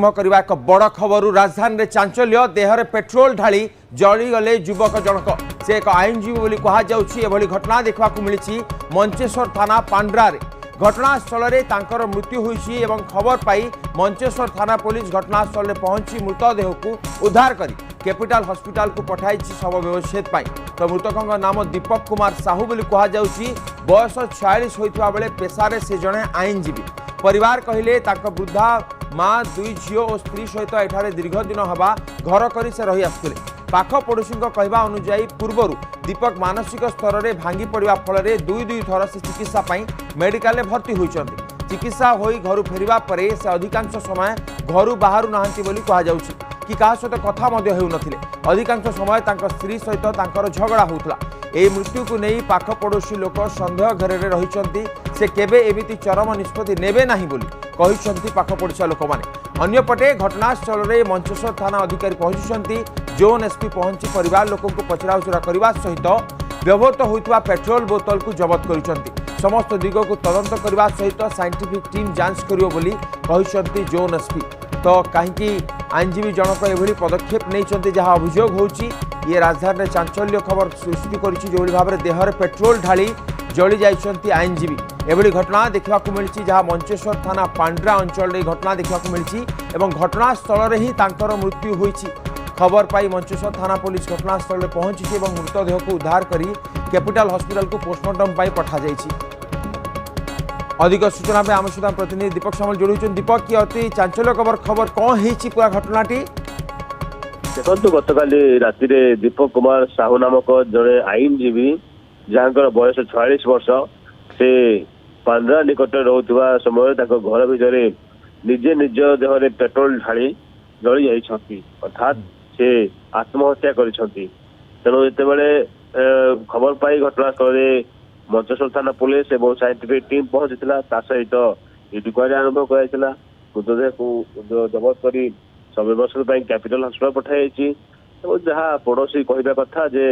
आरंभ करवा एक बड़ खबर राजधानी में चांचल्य देहरे पेट्रोल ढाली जलीगले युवक जनक से एक आईनजीवी बोली कहुई घटना देखा मिली मंचेश्वर थाना पांड्रारे घटनास्थल में मृत्यु हुई खबर पाई मंचेश्वर थाना पुलिस घटनास्थल में पहुंची मृतदेह को उद्धार कर कैपिटल हॉस्पिटल को पठाई शव व्यवच्छेद तो मृतकों नाम दीपक कुमार साहू बोली कहुई बयस 46 होता बेले पेशारे से जड़े आईनजीवी परिवार कहले वृद्धा माँ दुई झील और स्त्री सहित एठारे दीर्घ दिन हवा घर कर से रही आसुले पाख पड़ोशी कहवा अनुजाई पूर्वर दीपक मानसिक स्तर में भांगी पड़ा फल दुई थर से चिकित्सा मेडिकल में भर्ती होती चिकित्सा हो घर फेरिबा परे से अधिकांश समय घर बाहर नहांती बोली कहुई कि क्या सहित कथा होउनथिले अधिकांश समय स्त्री सहित झगड़ा होता यह मृत्यु को नहीं पाख पड़ोशी लोक सन्देह घेर रही से केबे एमिति चरम निष्पत्ति नेबे नाही बोली कहिसंती पाख पड़ोशा लोक माने अन्यपटे घटनास्थल में मंचेश्वर थाना अधिकारी पहुंची जोन एसपी पहुंची परिवार लोक पचराउचरा करने सहित व्यवहृत होता पेट्रोल बोतल को जबत कर समस्त दिग को तदंत करने सहित साइंटिफिक टीम जांच करियो बोली कहिसंती जोन एसपी तो कहीं आईनजीवी जनक एभली पदक्षेप नहीं जहाँ अभियोग होची ये राजधानी में चांचल्य खबर सृष्टि कर भाव में देहरे पेट्रोल ढाली जली जाइछंती आईनजीवी एभली घटना देखा मिली जहाँ मंचेश्वर थाना पांड्रा अंचल घटना देखा मिली घटनास्थल में ही मृत्यु होती खबर पाई मंचेश्वर थाना पुलिस घटनास्थल में पहुंची मृतदेह को उद्धार कर कैपिटल हॉस्पिटल को पोस्टमार्टम पठा जाइछि। अधिक सूचना पे आम सहित प्रतिनिधि दीपक सामल जोड़ी दीपक की अति चांचल्य खबर कौन है पूरा घटनाटी देखो गतकाली राति दीपक कुमार साहू नामक जड़े आईनजीवी जहाँ बयस 46 वर्ष से पांड्रा निकट रोकवा समय घर भितर निजे निज देहरे पेट्रोल ढाली जली जाइछंती अर्थात से आत्महत्या करिछंती तेणु जितेबाला खबर पाई घटनास्थल मंचेश्वर थाना पुलिस और साइंटिफिक टीम पहुंची सहित इनक्वारी आरंभ कराइला मृतदेह को जबत कर व्यवस्था कैपिटल हॉस्पिटल पठाई जहाँ पड़ोशी कहवा कथा जे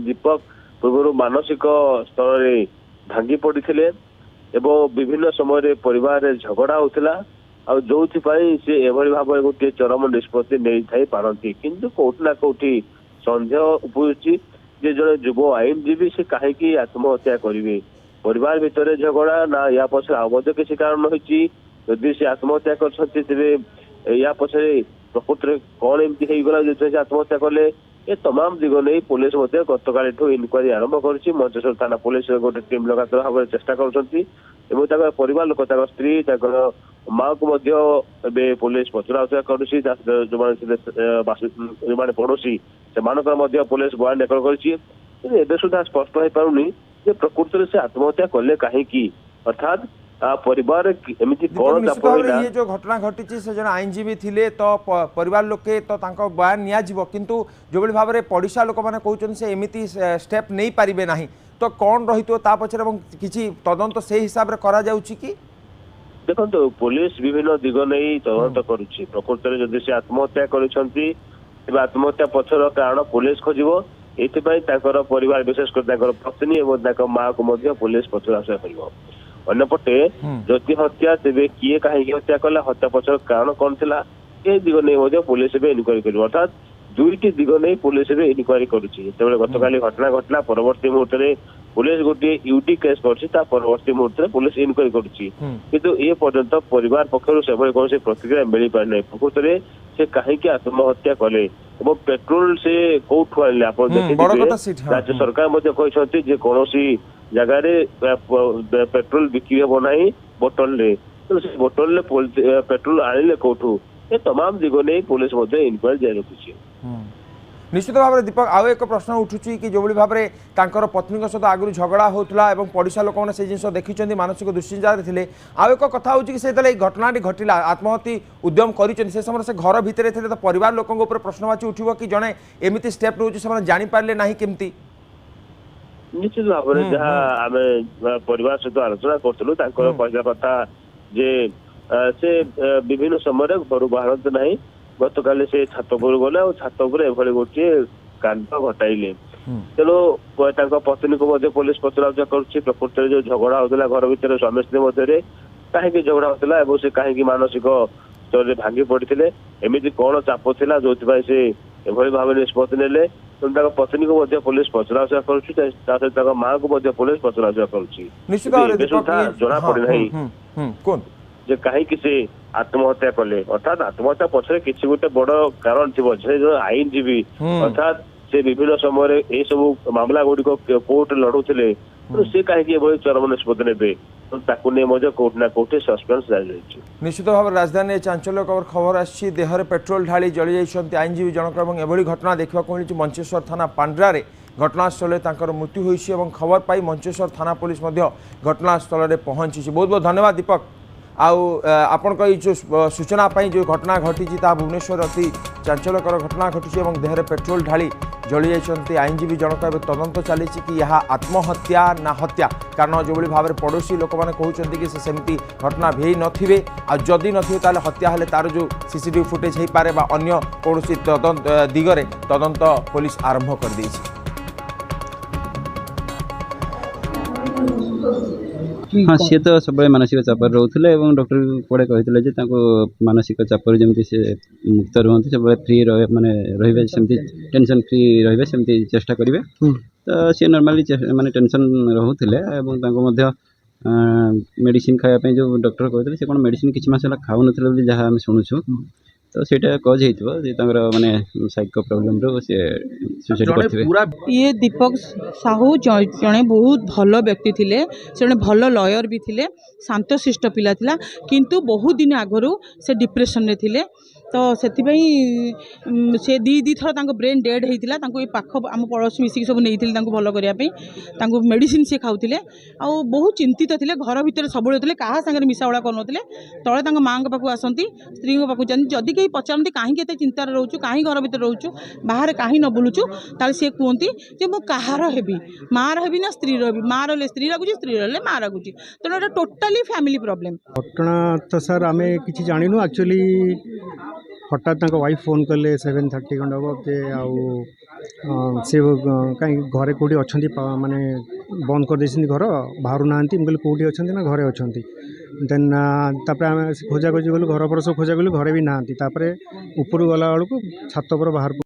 दीपक पूर्व मानसिक स्तर में भांगी पड़ी विभिन्न समय परिवार झगड़ा होता जो से एभली भाव गोटे चरम निष्पत्ति नहीं थाई पारती किंतु कोठी ना कोठी सन्देह उपजुची जे जड़े युव आईनजीवी से कहीं आत्महत्या करेंगे परिवार भितर झगड़ा ना या पछे आबद्ध किसी कारण होती जदि से आत्महत्या कर या पछे प्रकृति कौन एमती होगा जो आत्महत्या कले ये तमाम दिग नहीं पुलिस गतकाली इनक्वारी आरंभ कर मंचेश्वर थाना पुलिस गोटे टीम लगातार भाव चेष्टा कर परिवार लोक स्त्री माँ को पुलिस पचराउचरा कर पड़ोशी से पुलिस बयान रेकर्ड कर सुधा स्पष्ट हो पारुनी प्रकृति से आत्महत्या कले कहीं अर्थात परिवार एमती कौन ये जो घटना घटी से जन आईनजीवी थिले तो परिवार लोके तो बयान नियाजिबो किंतु जो भाव में पड़ोशा लोक मैंने कहते से एमती स्टेप नहीं पारिबे नाही तो कौन रही पचर किसी तदंत से हिसाब से करा जाउची कि देखो पुलिस विभिन्न दिग नहीं तदंत करुच्ची प्रकृति जदि से आत्महत्या करिसंती आत्महत्या पछर कारण पुलिस खोजिबो एथिपाई परिवार विशेषकर पत्नी और माँ को पुलिस पचराउचरा करिबो अन्यपटे जदि हत्या तेरे किए कहीं हत्या कला हत्या पछर कारण कौन थिला ए दिग नहीं पुलिस इनक्वारी कर अर्थात दुईटी दिग नहीं पुलिस इनक्वारी करुच्ची गतकाली घटना घटना परवर्ती मुहूर्त में पुलिस गोटे यूटी केस कर परवर्ती मुहूर्त में पुलिस इनक्वारी करुच्ची किंतु ए पर्यंत परिवार पक्षर से कौन प्रतिक्रिया मिल पार ना प्रकृति से कहीं आत्महत्या कले पेट्रोल से कौटू आने आप राज्य सरकार कहते कौन जगार पेट्रोल बिक्री हम ना बोतल बोतल पेट्रोल आने कौटू ये तमाम दिग नहीं पुलिस इनक्वारी जारी रखी निश्चित भाव में दीपक आउ एक प्रश्न उठुची कि जो भाव में पत्नी सहित आगु झगड़ा होता और पड़ोशा लोक मैंने जिन देखी मानसिक दुश्चिंतार थे आउ एक कथा हो घटना घटला आत्महत्या उद्यम कर समय से घर भितर थे तो परिवार लोकों प्रश्नवाची उठो कि जड़े एमती स्टेप रोचे से जापारे ना केमती निश्चित भाव में जहाँ आम परिवार सहित आलोचना करूँ कहना कथा जे से विभिन्न समय घर बाहर ना गतकाली से छात गले और छात एभली गोटे कांड घटाइले तेणु पत्नी को पुलिस पचराउचरा कर प्रकृति जो झगड़ा होता घर भितर स्वामी स्त्री मध्य कहीं झगड़ा होता से कहीं मानसिक ଘଟଣାସ୍ଥଳରେ ଭାଙ୍ଗି ପଡିଥିଲେ। ଏମିତି କଣ ଚାପ ଥିଲା ଯୋଉଥିପାଇଁ ସେ ଏଭଳି ଭାବେ ନିଷ୍ପତ୍ତି ନେଲେ। ତେଣୁ ତାଙ୍କ ପତ୍ନୀକୁ ମଧ୍ୟ ପୋଲିସ ପଚରାଉଚରା କରୁଛି, ତା ସହିତ ତାଙ୍କ ମାଆଙ୍କୁ ମଧ୍ୟ ପୋଲିସ ପଚରାଉଚରା କରୁଛି। ନିଶ୍ଚିତ ଭାବରେ ଏବେ ସୁଦ୍ଧା ଜଣା ପଡିନାହିଁ କୁହନ୍ତୁ ଯେ କାହିଁକି ସେ ଆତ୍ମହତ୍ୟା କଲେ। ଅର୍ଥାତ୍ ଆତ୍ମହତ୍ୟା ପଛରେ କିଛି ଗୋଟେ ବଡ କାରଣ ଥିବ। ସେ ଯୋଉ ଆଇନଜୀବୀ ଅର୍ଥାତ୍ ସେ ବିଭିନ୍ନ ସମୟରେ ଏଇ ସବୁ ମାମଲା ଗୁଡିକ କୋର୍ଟରେ ଲଢୁଥିଲେ, ତେଣୁ ସେ କାହିଁକି ଏଭଳି ଚରମ ନିଷ୍ପତ୍ତି ନେବେ, ତାକୁ ନେଇ ମଧ୍ୟ କୋଉଠି ନା କୋଉଠି ସସ୍ପେନ୍ସ ଜାରି ରହିଛି। ନିଶ୍ଚିତ ଭାବରେ ରାଜଧାନୀ ଚାଞ୍ଚଲ୍ୟକର ଖବର ଆସିଛି। ଦେହରେ ପେଟ୍ରୋଲ ଢାଳି ଜଳି ଯାଇଛନ୍ତି ଆଇନଜୀବୀ ଜଣକ ଏବଂ ଏଭଳି ଘଟଣା ଦେଖିବାକୁ ମିଳିଛି ମଞ୍ଚେଶ୍ୱର ଥାନା ପାଣ୍ଡ୍ରାରେ। ଘଟଣାସ୍ଥଳରେ ତାଙ୍କର ମୃତ୍ୟୁ ହୋଇଛି ଏବଂ ଖବର ପାଇ ମଞ୍ଚେଶ୍ୱର ଥାନା ପୁଲିସ ମଧ୍ୟ ଘଟଣାସ୍ଥଳରେ ପହଞ୍ଚିଛି। ବହୁତ ବହୁତ ଧନ୍ୟବାଦ ଦୀପକ। ଆଉ ଆପଣଙ୍କ ଏଇ ଯେଉଁ ସୂଚନା ପାଇଁ ଯେଉଁ ଘଟଣା ଘଟିଛି ତାହା ଭୁବନେଶ୍ୱର ଅତି ଚାଞ୍ଚଲ୍ୟକର ଘଟଣା ଘଟିଛି ଏବଂ ଦେହରେ ପେଟ୍ରୋଲ ଢାଳି ଜଳି ଯାଇଛନ୍ତି ଆଇନଜୀବୀ ଜଣକ। ଏବେ ତଦନ୍ତ ଚାଲିଛି କି ଏହା ଆତ୍ମହତ୍ୟା ନା ହତ୍ୟା, କାରଣ ଯେଉଁଭଳି ଭାବରେ ପଡ଼ୋଶୀ ଲୋକମାନେ କହୁଛନ୍ତି କି ସେ ସେମିତି ଘଟଣା ଭିଆଇ ନଥିବେ, ଆଉ ଯଦି ନଥିବେ ତାହେଲେ ହତ୍ୟା ହେଲେ ତାର ଯେଉଁ ସିସିଟିଭି ଫୁଟେଜ୍ ହେଇପାରେ ବା ଅନ୍ୟ କୌଣସି ଦିଗରେ ତଦନ୍ତ ପୋଲିସ ଆରମ୍ଭ କରିଦେଇଛି। हाँ सी तो सब मानसिक चाप रोते और डॉक्टर कड़े कहते मानसिक चापर जमी से मुक्त रुहत सब फ्री माने रे सेमती टेंशन फ्री रे सेमती चेष्टा करेंगे। तो सी नॉर्मली माने टेंशन रोते मेडिसिन खायापी जो डॉक्टर कहते से कौन मेडिसिन किसी मास खाऊ ना जहाँ आम शुणुचु। तो सीटा कज होता माने साइको प्रॉब्लम रो से सुसाइड करथिबे। ये दीपक साहू जड़े बहुत भल व्यक्ति थिले, से जड़े भल लॉयर भी थिले, शांतशिष्ट पिला थिला, किंतु बहुत दिन आगरू से डिप्रेशन रे थिले। तो से दी थर ब्रेन डेड होता ये पाख आम पड़ोसी मिसिक सब नहीं भल करने मेडिसिन सी खाऊले आ बहुत चिंतित थे। घर भितर सब क्या सागर मिसावड़ा करुले तले माँ पाक आसती स्त्री पाक जाती जदि कहीं पचारती कहीं चिंतार रोचु कहीं घर भितर रोचु बाहर कहीं न बुलूचु ताले सी कहती जे मु कहार हेबी माँ हेबी ना स्त्री रही माँ रे स्त्री लगुच स्त्री रे माँ लगुच तेणु एटा टोटाली फैमिली प्रॉब्लम। घटना तो सर आम कि जानू एक्चुअली हठात वाइफ फोन कले 7:30 खंड हम से कहीं घरे कौटी अच्छा माने बंद कर घर बाहर ना कहले कौटी अच्छा ना घरे अच्छा देन आम खोजा खोजी गलु घर पर सब खोजा गलु घरे भी ना ऊपर गला बेलू छात पर बाहर